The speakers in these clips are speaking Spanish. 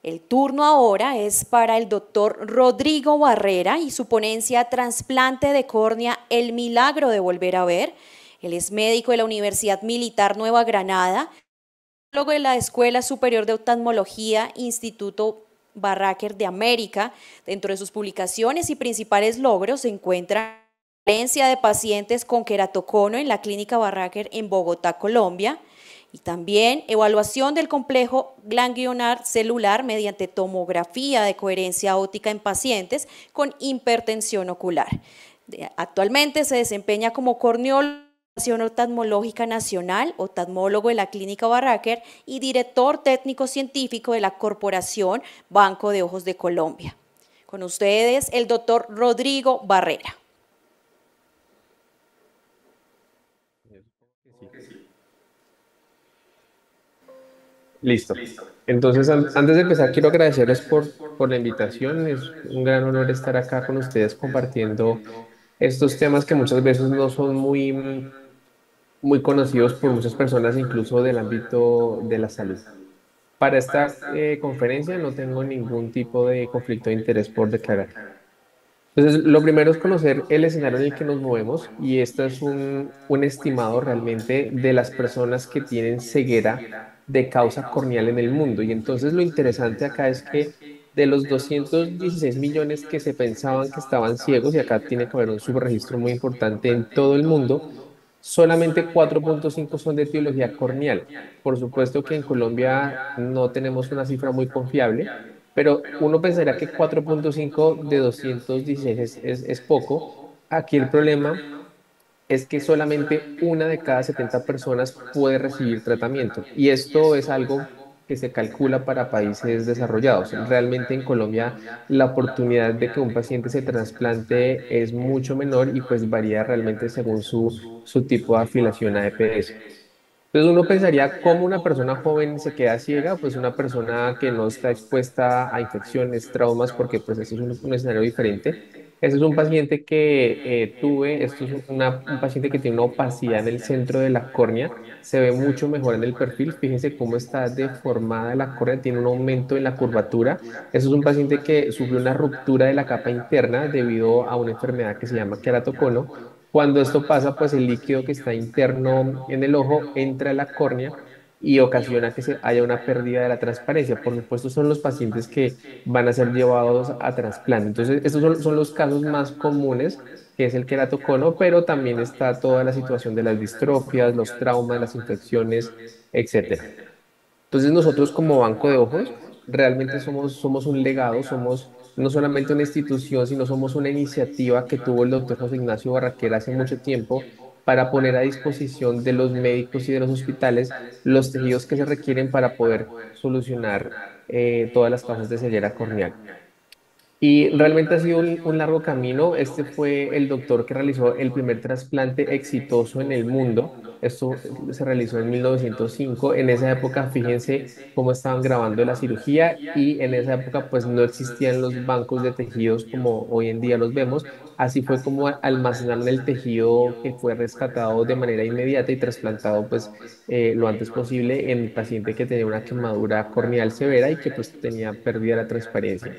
El turno ahora es para el doctor Rodrigo Barrera y su ponencia Trasplante de córnea, el milagro de volver a ver. Él es médico de la Universidad Militar Nueva Granada, luego de la Escuela Superior de Oftalmología, Instituto Barraquer de América. Dentro de sus publicaciones y principales logros se encuentra la valencia de pacientes con queratocono en la Clínica Barraquer en Bogotá, Colombia, y también evaluación del complejo ganglionar celular mediante tomografía de coherencia óptica en pacientes con hipertensión ocular. Actualmente se desempeña como corneólogo Oftalmológica Nacional, oftalmólogo de la Clínica Barraquer y director técnico científico de la Corporación Banco de Ojos de Colombia. Con ustedes, el doctor Rodrigo Barrera. Listo. Entonces, antes de empezar, quiero agradecerles por la invitación. Es un gran honor estar acá con ustedes compartiendo estos temas que muchas veces no son muy conocidos por muchas personas, incluso del ámbito de la salud. Para esta conferencia no tengo ningún tipo de conflicto de interés por declarar. Entonces, lo primero es conocer el escenario en el que nos movemos y este es un estimado realmente de las personas que tienen ceguera de causa corneal en el mundo. Y entonces lo interesante acá es que de los 216 millones que se pensaban que estaban ciegos, y acá tiene que haber un subregistro muy importante en todo el mundo, solamente 4,5 son de etiología corneal. Por supuesto que en Colombia no tenemos una cifra muy confiable, pero uno pensaría que 4,5 de 216 es poco. Aquí el problema es que solamente una de cada 70 personas puede recibir tratamiento. Y esto es algo que se calcula para países desarrollados. Realmente en Colombia la oportunidad de que un paciente se trasplante es mucho menor y pues varía realmente según su tipo de afiliación a EPS. Entonces uno pensaría cómo una persona joven se queda ciega, pues una persona que no está expuesta a infecciones, traumas, porque pues eso es un escenario diferente. Ese es un paciente que esto es un paciente que tiene una opacidad en el centro de la córnea, se ve mucho mejor en el perfil, fíjense cómo está deformada la córnea, tiene un aumento en la curvatura. Eso es un paciente que sufrió una ruptura de la capa interna debido a una enfermedad que se llama queratocono. Cuando esto pasa, pues el líquido que está interno en el ojo entra a la córnea y ocasiona que haya una pérdida de la transparencia. Por supuesto, son los pacientes que van a ser llevados a trasplante. Entonces, estos son los casos más comunes, que es el queratocono, pero también está toda la situación de las distrofias, los traumas, las infecciones, etcétera. Entonces nosotros como Banco de Ojos realmente somos un legado, somos no solamente una institución, sino somos una iniciativa que tuvo el doctor José Ignacio Barraquer hace mucho tiempo para poner a disposición de los médicos y de los hospitales los tejidos que se requieren para poder solucionar todas las causas de ceguera corneal. Y realmente ha sido un largo camino. Este fue el doctor que realizó el primer trasplante exitoso en el mundo. Esto se realizó en 1905. En esa época, fíjense cómo estaban grabando la cirugía y en esa época pues no existían los bancos de tejidos como hoy en día los vemos. Así fue como almacenaron el tejido que fue rescatado de manera inmediata y trasplantado pues lo antes posible en el paciente que tenía una quemadura corneal severa y que pues tenía pérdida de la transparencia.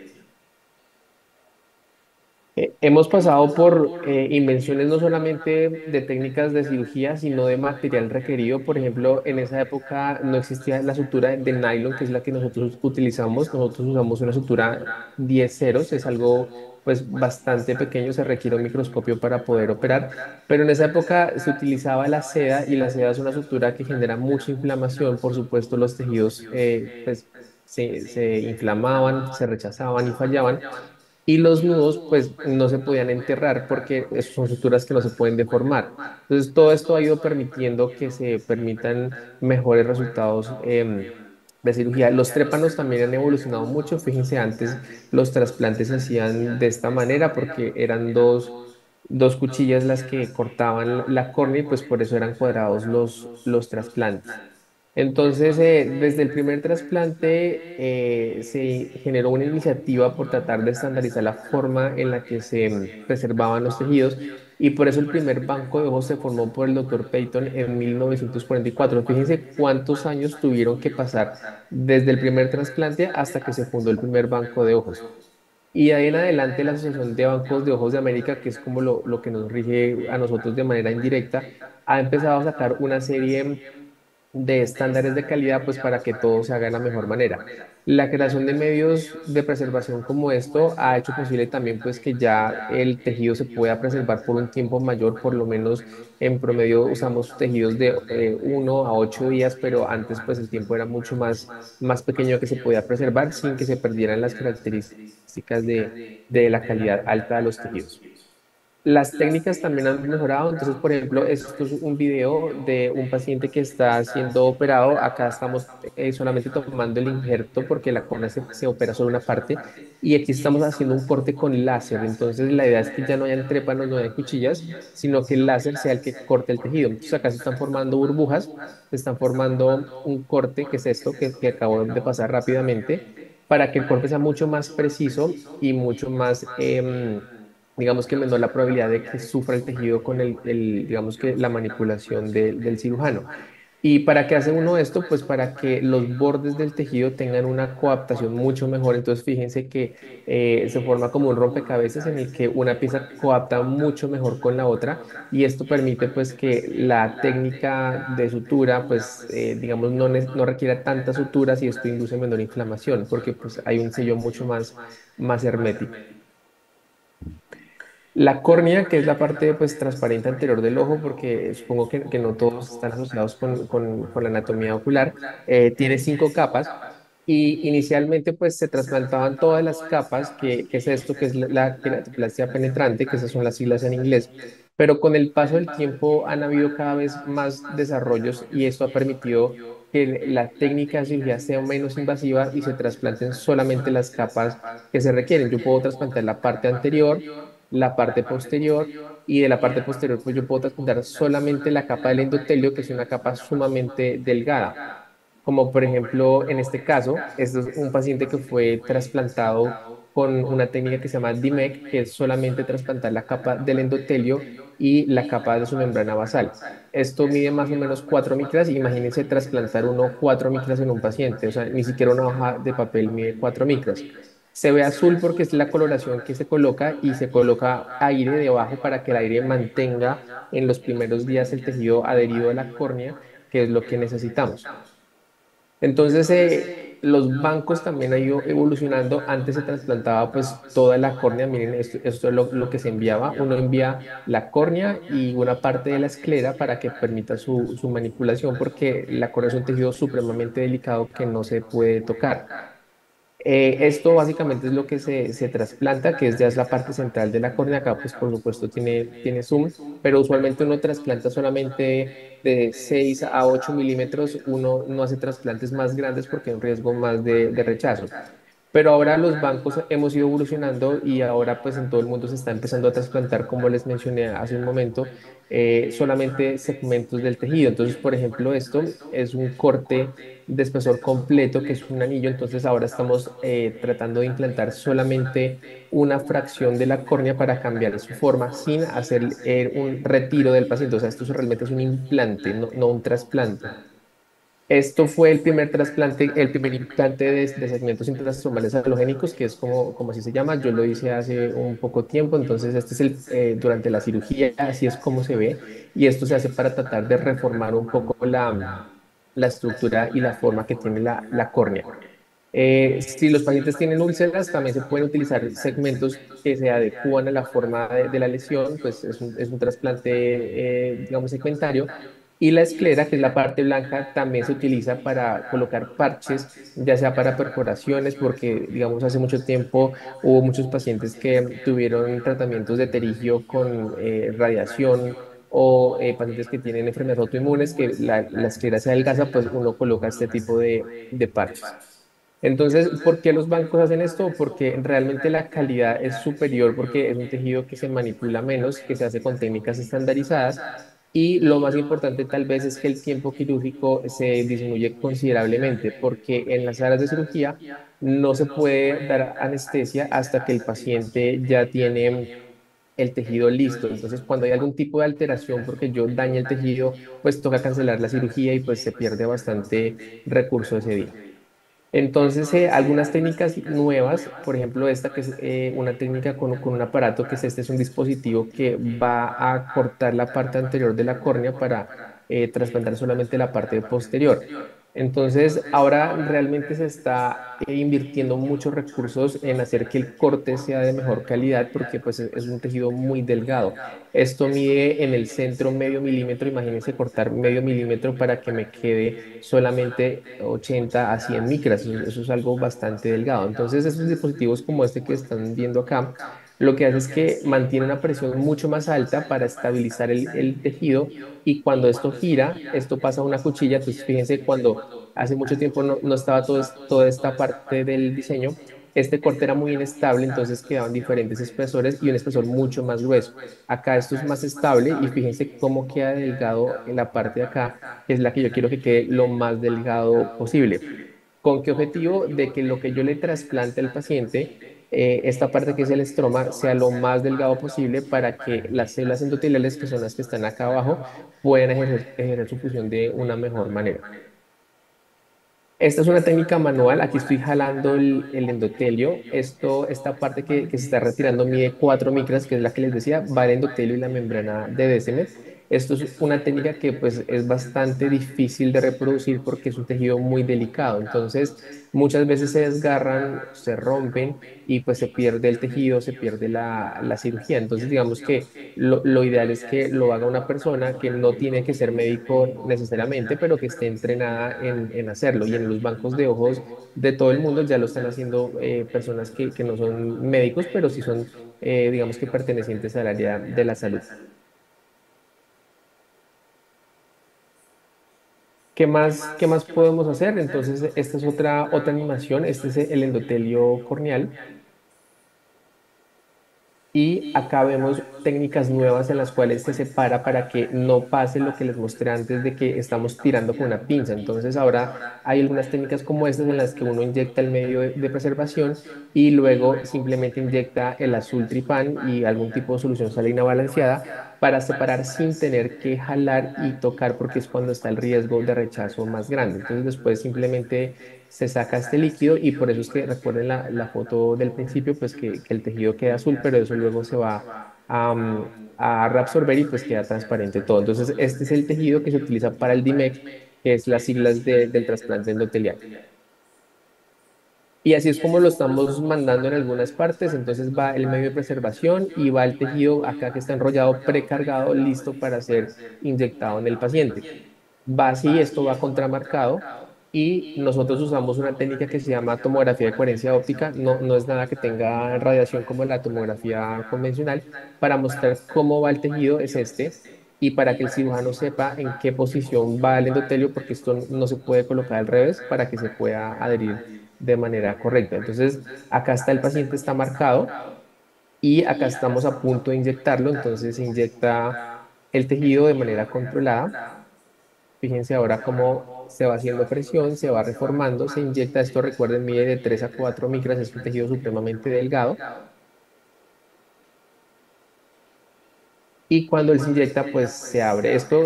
Hemos pasado por invenciones no solamente de técnicas de cirugía, sino de material requerido. Por ejemplo, en esa época no existía la sutura de nylon, que es la que nosotros utilizamos. Nosotros usamos una sutura 10 ceros, es algo pues bastante pequeño, se requiere un microscopio para poder operar, pero en esa época se utilizaba la seda y la seda es una sutura que genera mucha inflamación. Por supuesto, los tejidos pues se inflamaban, se rechazaban y fallaban. Y los nudos, pues, no se podían enterrar porque son suturas que no se pueden deformar. Entonces, todo esto ha ido permitiendo que se permitan mejores resultados de cirugía. Los trépanos también han evolucionado mucho. Fíjense, antes los trasplantes se hacían de esta manera porque eran dos cuchillas las que cortaban la córnea y pues por eso eran cuadrados los trasplantes. Entonces, desde el primer trasplante se generó una iniciativa por tratar de estandarizar la forma en la que se preservaban los tejidos y por eso el primer banco de ojos se formó por el doctor Peyton en 1944. Fíjense cuántos años tuvieron que pasar desde el primer trasplante hasta que se fundó el primer banco de ojos. Y de ahí en adelante la Asociación de Bancos de Ojos de América, que es como lo que nos rige a nosotros de manera indirecta, ha empezado a sacar una serie de estándares de calidad, pues para que todo se haga de la mejor manera. La creación de medios de preservación como esto ha hecho posible también pues que ya el tejido se pueda preservar por un tiempo mayor, por lo menos en promedio usamos tejidos de 1 a 8 días, pero antes pues el tiempo era mucho más pequeño que se podía preservar sin que se perdieran las características de la calidad alta de los tejidos. Las técnicas también han mejorado. Entonces, por ejemplo, esto es un video de un paciente que está siendo operado. Acá estamos solamente tomando el injerto porque la córnea se opera solo una parte. Y aquí estamos haciendo un corte con láser. Entonces, la idea es que ya no hayan trépanos, no hayan cuchillas, sino que el láser sea el que corte el tejido. Entonces, acá se están formando burbujas, se están formando un corte, que es esto que acabo de pasar rápidamente, para que el corte sea mucho más preciso y mucho más digamos que menor la probabilidad de que sufra el tejido con digamos que la manipulación del cirujano. ¿Y para qué hace uno esto? Pues para que los bordes del tejido tengan una coaptación mucho mejor. Entonces fíjense que se forma como un rompecabezas en el que una pieza coapta mucho mejor con la otra y esto permite pues que la técnica de sutura pues digamos no requiera tantas suturas y esto induce menor inflamación porque pues hay un sello mucho más hermético. La córnea, que es la parte pues transparente anterior del ojo, porque supongo que no todos están asociados con la anatomía ocular, tiene 5 capas y inicialmente pues se trasplantaban todas las capas, que es esto, que es la queratoplastia penetrante, que esas son las siglas en inglés, pero con el paso del tiempo han habido cada vez más desarrollos y esto ha permitido que la técnica de cirugía sea menos invasiva y se trasplanten solamente las capas que se requieren. Yo puedo trasplantar la parte anterior, la parte posterior y de la parte posterior pues yo puedo trasplantar solamente la capa del endotelio, que es una capa sumamente delgada. Como por ejemplo en este caso, este es un paciente que fue trasplantado con una técnica que se llama DMEC, que es solamente trasplantar la capa del endotelio y la capa de su membrana basal. Esto mide más o menos 4 micras. Imagínense trasplantar 4 micras en un paciente, o sea, ni siquiera una hoja de papel mide 4 micras. Se ve azul porque es la coloración que se coloca y se coloca aire debajo para que el aire mantenga en los primeros días el tejido adherido a la córnea, que es lo que necesitamos. Entonces, los bancos también han ido evolucionando. Antes se trasplantaba pues toda la córnea. Miren, esto es lo que se enviaba. Uno envía la córnea y una parte de la esclera para que permita su manipulación, porque la córnea es un tejido supremamente delicado que no se puede tocar. Esto básicamente es lo que se trasplanta, que es ya es la parte central de la córnea. Acá, pues por supuesto tiene zoom, pero usualmente uno trasplanta solamente de 6 a 8 milímetros. Uno no hace trasplantes más grandes porque hay un riesgo más de rechazo. Pero ahora los bancos hemos ido evolucionando y ahora pues en todo el mundo se está empezando a trasplantar, como les mencioné hace un momento, solamente segmentos del tejido. Entonces, por ejemplo, esto es un corte de espesor completo, que es un anillo. Entonces ahora estamos tratando de implantar solamente una fracción de la córnea para cambiar su forma sin hacer un retiro del paciente. O sea, esto realmente es un implante, no un trasplante. Esto fue el primer trasplante, el primer implante de segmentos intrastomales halogénicos, que es como así se llama. Yo lo hice hace un poco tiempo, entonces este es durante la cirugía, así es como se ve, y esto se hace para tratar de reformar un poco la estructura y la forma que tiene la córnea. Si los pacientes tienen úlceras, también se pueden utilizar segmentos que se adecúan a la forma de la lesión, pues es un trasplante, digamos, segmentario. Y la esclera, que es la parte blanca, también se utiliza para colocar parches, ya sea para perforaciones, porque, digamos, hace mucho tiempo hubo muchos pacientes que tuvieron tratamientos de terigio con radiación o pacientes que tienen enfermedades autoinmunes, que la esclera se adelgaza, pues uno coloca este tipo de parches. Entonces, ¿por qué los bancos hacen esto? Porque realmente la calidad es superior porque es un tejido que se manipula menos, que se hace con técnicas estandarizadas y lo más importante tal vez es que el tiempo quirúrgico se disminuye considerablemente porque en las salas de cirugía no se puede dar anestesia hasta que el paciente ya tiene el tejido listo. Entonces, cuando hay algún tipo de alteración porque yo dañé el tejido, pues toca cancelar la cirugía y pues se pierde bastante recurso ese día. Entonces, algunas técnicas nuevas, por ejemplo, esta que es una técnica con un aparato que este es un dispositivo que va a cortar la parte anterior de la córnea para trasplantar solamente la parte posterior. Entonces, ahora realmente se está invirtiendo muchos recursos en hacer que el corte sea de mejor calidad porque pues es un tejido muy delgado. Esto mide en el centro medio milímetro, imagínense cortar medio milímetro para que me quede solamente 80 a 100 micras, eso es algo bastante delgado. Entonces, esos dispositivos como este que están viendo acá, lo que hace es que mantiene una presión mucho más alta para estabilizar el tejido y cuando esto gira, esto pasa a una cuchilla, entonces fíjense cuando hace mucho tiempo no estaba toda esta parte del diseño, este corte era muy inestable, entonces quedaban diferentes espesores y un espesor mucho más grueso. Acá esto es más estable y fíjense cómo queda delgado en la parte de acá, que es la que yo quiero que quede lo más delgado posible. ¿Con qué objetivo? De que lo que yo le trasplante al paciente, esta parte que es el estroma, sea lo más delgado posible para que las células endoteliales, que son las que están acá abajo, puedan ejercer su función de una mejor manera. Esta es una técnica manual. Aquí estoy jalando el endotelio. Esta parte que se está retirando mide 4 micras, que es la que les decía, va el endotelio y la membrana de Descemet. Esto es una técnica que pues es bastante difícil de reproducir porque es un tejido muy delicado. Entonces, muchas veces se desgarran, se rompen y pues se pierde el tejido, se pierde la cirugía. Entonces, digamos que lo ideal es que lo haga una persona que no tiene que ser médico necesariamente, pero que esté entrenada en hacerlo. Y en los bancos de ojos de todo el mundo ya lo están haciendo personas que no son médicos, pero sí son, digamos que pertenecientes al área de la salud. Qué más podemos hacer? Entonces, esta es otra animación. Este es el endotelio corneal. Y acá vemos técnicas nuevas en las cuales se separa para que no pase lo que les mostré antes de que estamos tirando con una pinza. Entonces ahora hay algunas técnicas como estas en las que uno inyecta el medio de preservación y luego simplemente inyecta el azul tripán y algún tipo de solución salina balanceada para separar sin tener que jalar y tocar porque es cuando está el riesgo de rechazo más grande. Entonces después simplemente se saca este líquido y por eso es que recuerden la foto del principio, pues que el tejido queda azul, pero eso luego se va a reabsorber y pues queda transparente todo. Entonces, este es el tejido que se utiliza para el DIMEC, que es las siglas del trasplante endotelial. Y así es como lo estamos mandando en algunas partes. Entonces va el medio de preservación y va el tejido acá que está enrollado, precargado, listo para ser inyectado en el paciente. Va así, esto va contramarcado y nosotros usamos una técnica que se llama tomografía de coherencia óptica. No es nada que tenga radiación como la tomografía convencional. Para mostrar cómo va el tejido es este y para que el cirujano sepa en qué posición va el endotelio, porque esto no se puede colocar al revés para que se pueda adherir de manera correcta. Entonces, acá está el paciente, está marcado y acá estamos a punto de inyectarlo. Entonces, se inyecta el tejido de manera controlada. Fíjense ahora cómo se va haciendo presión, se va reformando, se inyecta. Esto, recuerden, mide de 3 a 4 micras, es un tejido supremamente delgado. Y cuando él se inyecta, pues se abre. Esto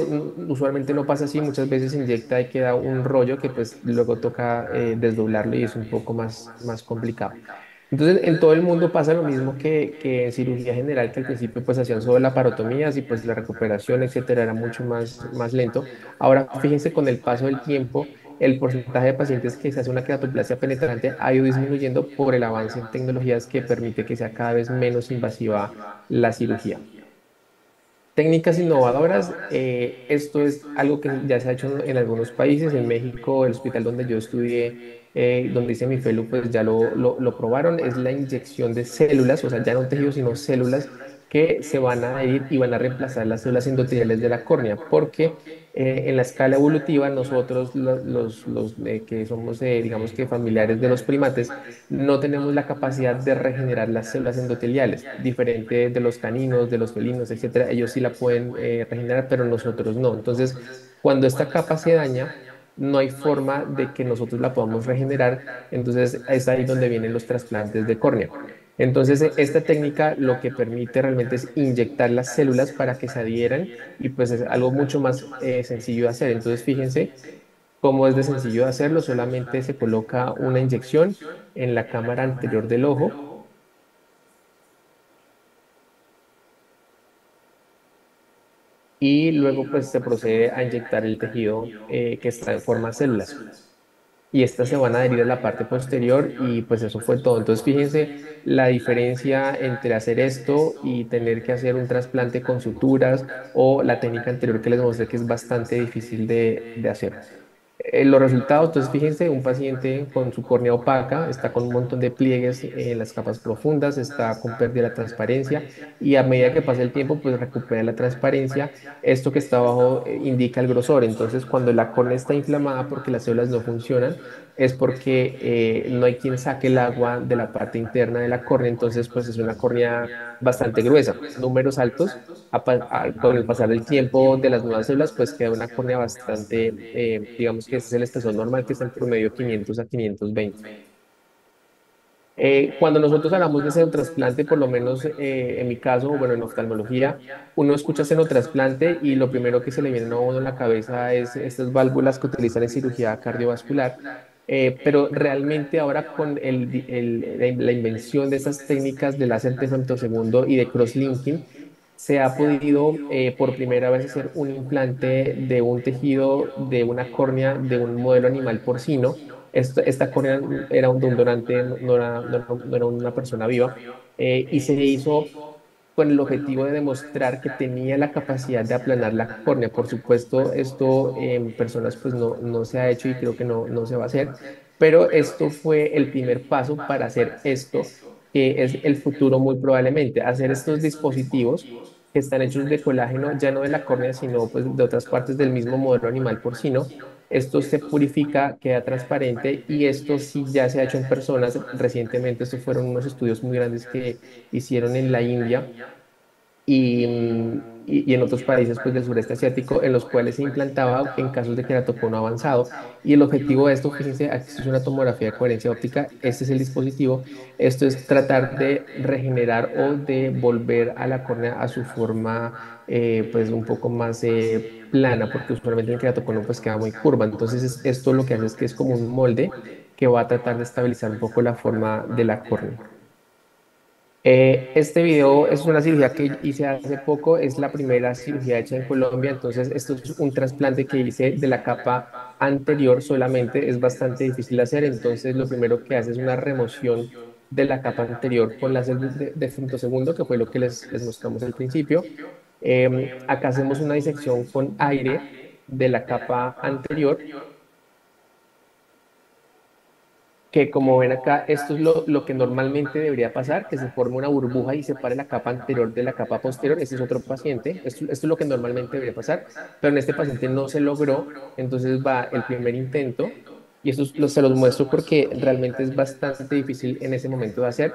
usualmente no pasa así, muchas veces se inyecta y queda un rollo que pues luego toca desdoblarlo y es un poco más complicado. Entonces, en todo el mundo pasa lo mismo que en cirugía general, que al principio pues hacían solo laparotomías y pues la recuperación, etcétera, era mucho más lento. Ahora, fíjense, con el paso del tiempo, el porcentaje de pacientes que se hace una queratoplasia penetrante ha ido disminuyendo por el avance en tecnologías que permite que sea cada vez menos invasiva la cirugía. Técnicas innovadoras, esto es algo que ya se ha hecho en algunos países. En México, el hospital donde yo estudié, donde hice mi fellow, pues ya lo probaron. Es la inyección de células, o sea, ya no tejidos, sino células que se van a adherir y van a reemplazar las células endoteliales de la córnea, porque en la escala evolutiva nosotros que somos, digamos que familiares de los primates, no tenemos la capacidad de regenerar las células endoteliales, diferente de los caninos, de los felinos, etcétera. Ellos sí la pueden regenerar, pero nosotros no. Entonces, cuando esta capa se daña, no hay forma de que nosotros la podamos regenerar. Entonces, es ahí donde vienen los trasplantes de córnea. Entonces, esta técnica lo que permite realmente es inyectar las células para que se adhieran y pues es algo mucho más sencillo de hacer. Entonces, fíjense cómo es de sencillo de hacerlo. Solamente se coloca una inyección en la cámara anterior del ojo y luego pues se procede a inyectar el tejido que está en forma de células. Y estas se van a adherir a la parte posterior y pues eso fue todo. Entonces fíjense la diferencia entre hacer esto y tener que hacer un trasplante con suturas o la técnica anterior que les mostré que es bastante difícil de hacer. Los resultados, entonces fíjense, un paciente con su córnea opaca está con un montón de pliegues en las capas profundas, está con pérdida de la transparencia y a medida que pasa el tiempo, pues recupera la transparencia. Esto que está abajo indica el grosor. Entonces, cuando la córnea está inflamada porque las células no funcionan, es porque no hay quien saque el agua de la parte interna de la córnea. Entonces, pues es una córnea bastante gruesa, números altos con el pasar del tiempo de las nuevas células, pues queda una córnea bastante, digamos que ese es el espesor normal, que es en promedio 500 a 520. Cuando nosotros hablamos de xenotrasplante, por lo menos en mi caso, bueno, en oftalmología, uno escucha xenotrasplante y lo primero que se le viene a uno en la cabeza es estas válvulas que utilizan en cirugía cardiovascular. Pero realmente ahora con la invención de esas técnicas de láser de femtosegundo y de crosslinking, se ha podido por primera vez hacer un implante de un tejido de una córnea de un modelo animal porcino. Esta córnea era de un donante, no era una persona viva, y se hizo con el objetivo de demostrar que tenía la capacidad de aplanar la córnea. Por supuesto, esto en personas pues no se ha hecho y creo que no se va a hacer, pero esto fue el primer paso para hacer esto, que es el futuro muy probablemente, hacer estos dispositivos que están hechos de colágeno, ya no de la córnea, sino pues de otras partes del mismo modelo animal porcino. Esto se purifica, queda transparente y esto sí ya se ha hecho en personas. Recientemente, estos fueron unos estudios muy grandes que hicieron en la India y en otros países pues, del sureste asiático, en los cuales se implantaba en casos de queratocono avanzado. Y el objetivo de esto, fíjense, aquí esto es una tomografía de coherencia óptica, este es el dispositivo, esto es tratar de regenerar o de volver a la córnea a su forma pues un poco más plana, porque usualmente el queratocono pues queda muy curva. Entonces esto lo que hace es que es como un molde que va a tratar de estabilizar un poco la forma de la córnea. Este video es una cirugía que hice hace poco, es la primera cirugía hecha en Colombia, entonces esto es un trasplante que hice de la capa anterior solamente, es bastante difícil de hacer, entonces lo primero que hace es una remoción de la capa anterior con láser de femtosegundo, que fue lo que les mostramos al principio. Acá hacemos una disección con aire de la capa anterior que como ven acá, esto es lo que normalmente debería pasar, que se forme una burbuja y separe la capa anterior de la capa posterior. Ese es otro paciente. Esto es lo que normalmente debería pasar, pero en este paciente no se logró. Entonces va el primer intento, y se los muestro porque realmente es bastante difícil en ese momento de hacer.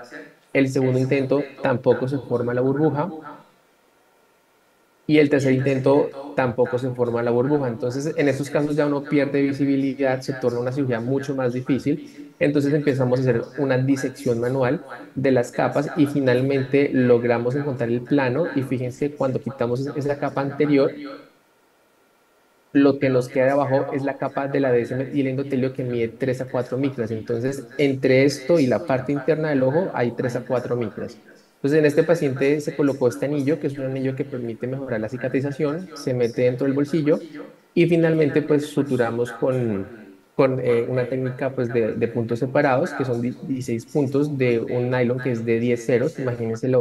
El segundo intento tampoco se forma la burbuja. Y el tercer intento tampoco se forma la burbuja. Entonces, en estos casos ya uno pierde visibilidad, se torna una cirugía mucho más difícil. Entonces empezamos a hacer una disección manual de las capas y finalmente logramos encontrar el plano. Y fíjense, cuando quitamos esa capa anterior, lo que nos queda de abajo es la capa de la DSM y el endotelio que mide 3 a 4 micras. Entonces, entre esto y la parte interna del ojo hay 3 a 4 micras. Entonces, en este paciente se colocó este anillo, que es un anillo que permite mejorar la cicatrización, se mete dentro del bolsillo y finalmente, pues, suturamos con una técnica pues, de puntos separados, que son 16 puntos de un nylon que es de 10 ceros. Imagínense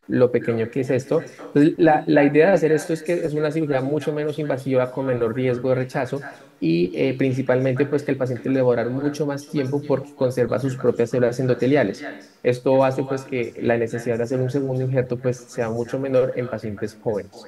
lo pequeño que es esto. Entonces, la idea de hacer esto es que es una cirugía mucho menos invasiva, con menor riesgo de rechazo y principalmente pues que el paciente le va a durar mucho más tiempo porque conserva sus propias células endoteliales. Esto hace pues que la necesidad de hacer un segundo injerto pues sea mucho menor en pacientes jóvenes.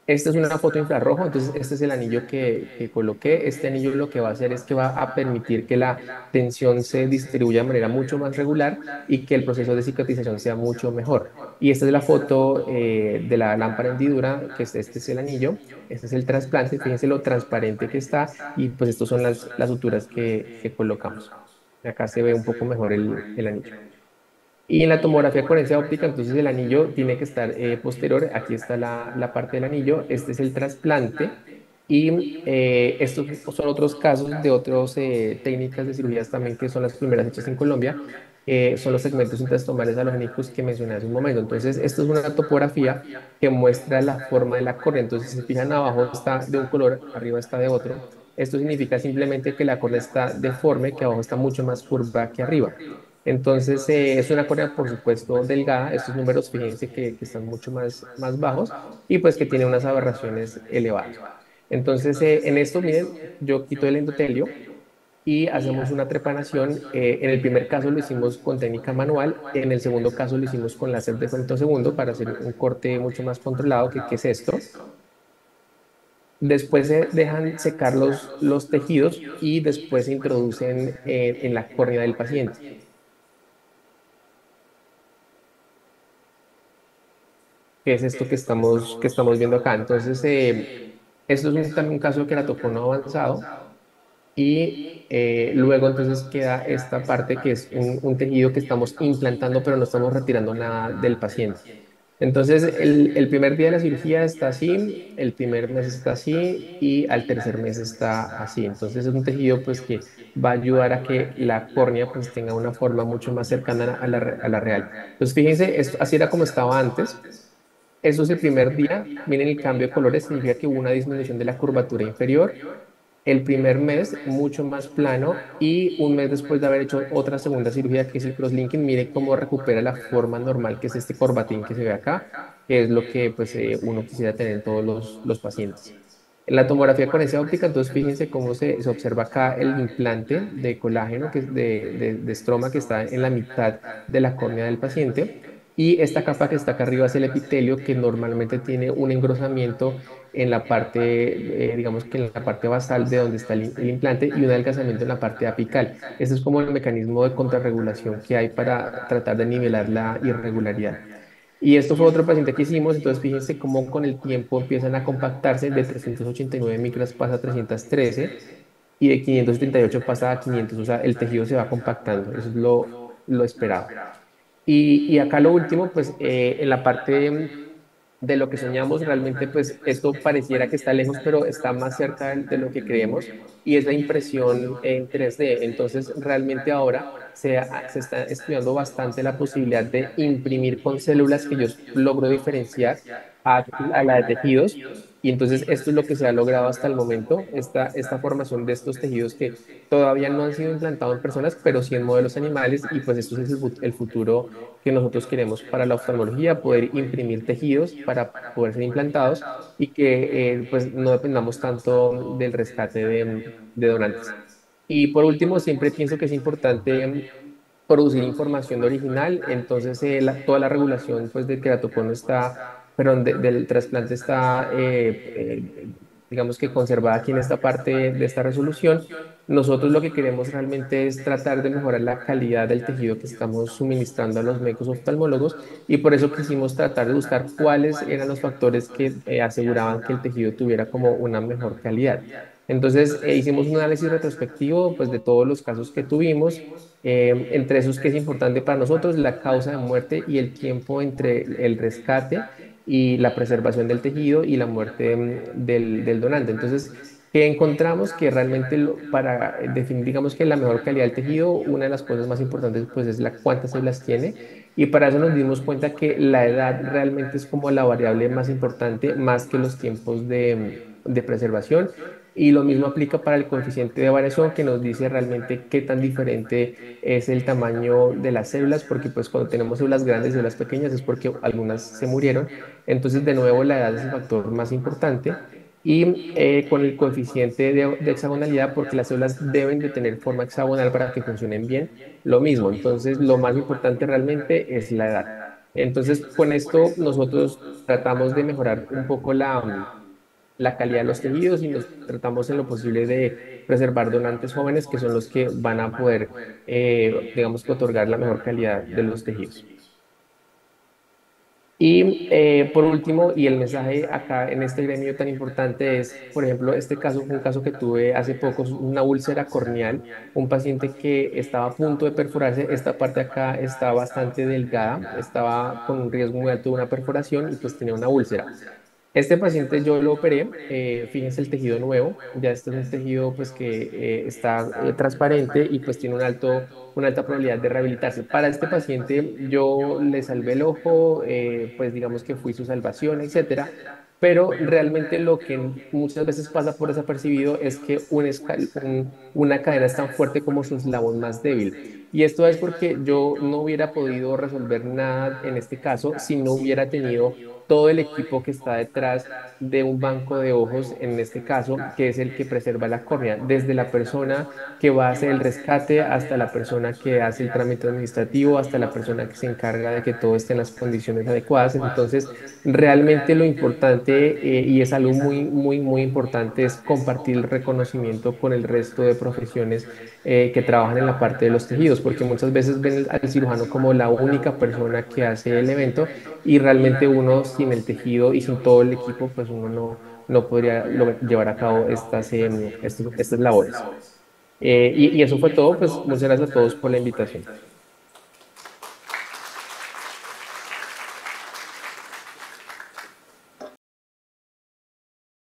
Esta es una foto infrarrojo, entonces este es el anillo que coloqué. Este anillo lo que va a hacer es que va a permitir que la tensión se distribuya de manera mucho más regular y que el proceso de cicatrización sea mucho mejor. Y esta es la foto de la lámpara hendidura, que este es el anillo, este es el trasplante, fíjense lo transparente que está y pues estas son las suturas que colocamos. Acá se ve un poco mejor el anillo. Y en la tomografía con herencia óptica, entonces el anillo tiene que estar posterior. Aquí está la parte del anillo. Este es el trasplante. Y estos son otros casos de otras técnicas de cirugías también que son las primeras hechas en Colombia. Son los segmentos intraestomales halogénicos que mencioné hace un momento. Entonces, esto es una topografía que muestra la forma de la córnea. Entonces, si se fijan, abajo está de un color, arriba está de otro. Esto significa simplemente que la córnea está deforme, que abajo está mucho más curva que arriba. Entonces, es una córnea, por supuesto, delgada. Estos números, fíjense que están mucho más bajos y pues que tiene unas aberraciones elevadas. Entonces, en esto, miren, yo quito el endotelio y hacemos una trepanación. En el primer caso lo hicimos con técnica manual, en el segundo caso lo hicimos con láser de femtosegundo para hacer un corte mucho más controlado, que es esto. Después se dejan secar los tejidos y después se introducen en la córnea del paciente. Que es esto que estamos viendo acá. Entonces, esto es también un caso de queratocono avanzado y luego entonces queda esta parte que es un tejido que estamos implantando, pero no estamos retirando nada del paciente. Entonces, el primer día de la cirugía está así, el primer mes está así y al tercer mes está así. Entonces, es un tejido pues que va a ayudar a que la córnea pues tenga una forma mucho más cercana a la real. Entonces, fíjense, esto, así era como estaba antes. Eso es el primer día. Miren el cambio de colores, significa que hubo una disminución de la curvatura inferior. El primer mes, mucho más plano, y un mes después de haber hecho otra segunda cirugía, que es el crosslinking, miren cómo recupera la forma normal, que es este corbatín que se ve acá, que es lo que pues, uno quisiera tener en todos los pacientes. En la tomografía con esa óptica, entonces fíjense cómo se observa acá el implante de colágeno, que es de estroma, que está en la mitad de la córnea del paciente. Y esta capa que está acá arriba es el epitelio, que normalmente tiene un engrosamiento en la parte, digamos que en la parte basal de donde está el implante y un adelgazamiento en la parte apical. Este es como el mecanismo de contrarregulación que hay para tratar de nivelar la irregularidad. Y esto fue otro paciente que hicimos, entonces fíjense cómo con el tiempo empiezan a compactarse, de 389 micras pasa a 313 y de 578 pasa a 500, o sea, el tejido se va compactando, eso es lo esperado. Y acá lo último, pues en la parte de lo que soñamos, realmente pues esto pareciera que está lejos, pero está más cerca de lo que creemos y es la impresión en 3D. Entonces, realmente ahora se está estudiando bastante la posibilidad de imprimir con células que yo logro diferenciar a la de tejidos. Y entonces esto es lo que se ha logrado hasta el momento, esta formación de estos tejidos que todavía no han sido implantados en personas, pero sí en modelos animales, y pues esto es el futuro que nosotros queremos para la oftalmología, poder imprimir tejidos para poder ser implantados y que pues no dependamos tanto del rescate de donantes. Y por último, siempre pienso que es importante producir información original. Entonces toda la regulación pues del queratocono está, perdón, del trasplante está, digamos que conservada aquí en esta parte de esta resolución. Nosotros lo que queremos realmente es tratar de mejorar la calidad del tejido que estamos suministrando a los médicos oftalmólogos y por eso quisimos tratar de buscar cuáles eran los factores que aseguraban que el tejido tuviera como una mejor calidad. Entonces, hicimos un análisis retrospectivo pues, de todos los casos que tuvimos. Entre esos que es importante para nosotros, la causa de muerte y el tiempo entre el rescate y la preservación del tejido y la muerte del donante. Entonces, que encontramos que realmente para definir, digamos que la mejor calidad del tejido, una de las cosas más importantes pues es la cuántas células tiene y para eso nos dimos cuenta que la edad realmente es como la variable más importante, más que los tiempos de preservación. Y lo mismo aplica para el coeficiente de variación que nos dice realmente qué tan diferente es el tamaño de las células, porque pues cuando tenemos células grandes y células pequeñas es porque algunas se murieron. Entonces, de nuevo, la edad es el factor más importante. Y con el coeficiente de hexagonalidad, porque las células deben de tener forma hexagonal para que funcionen bien, lo mismo. Entonces, lo más importante realmente es la edad. Entonces, con esto nosotros tratamos de mejorar un poco la calidad de los tejidos y nos tratamos en lo posible de preservar donantes jóvenes que son los que van a poder, digamos que otorgar la mejor calidad de los tejidos. Y por último, y el mensaje acá en este gremio tan importante es, por ejemplo, este caso fue un caso que tuve hace poco, es una úlcera corneal, un paciente que estaba a punto de perforarse, esta parte acá está bastante delgada, estaba con un riesgo muy alto de una perforación y pues tenía una úlcera. Este paciente yo lo operé, fíjense el tejido nuevo, ya este es un tejido pues que está transparente y pues tiene una alta probabilidad de rehabilitarse. Para este paciente yo le salvé el ojo, pues digamos que fui su salvación, etcétera, pero realmente lo que muchas veces pasa por desapercibido es que una cadena es tan fuerte como su eslabón más débil. Y esto es porque yo no hubiera podido resolver nada en este caso si no hubiera tenido todo el equipo que está detrás de un banco de ojos, en este caso, que es el que preserva la córnea, desde la persona que va a hacer el rescate hasta la persona que hace el trámite administrativo, hasta la persona que se encarga de que todo esté en las condiciones adecuadas. Entonces, realmente lo importante, y es algo muy, muy, muy importante, es compartir el reconocimiento con el resto de profesiones que trabajan en la parte de los tejidos, porque muchas veces ven al cirujano como la única persona que hace el evento y realmente uno sin el tejido y sin todo el equipo, pues uno no podría llevar a cabo estas labores. Y eso fue todo, pues muchas gracias a todos por la invitación.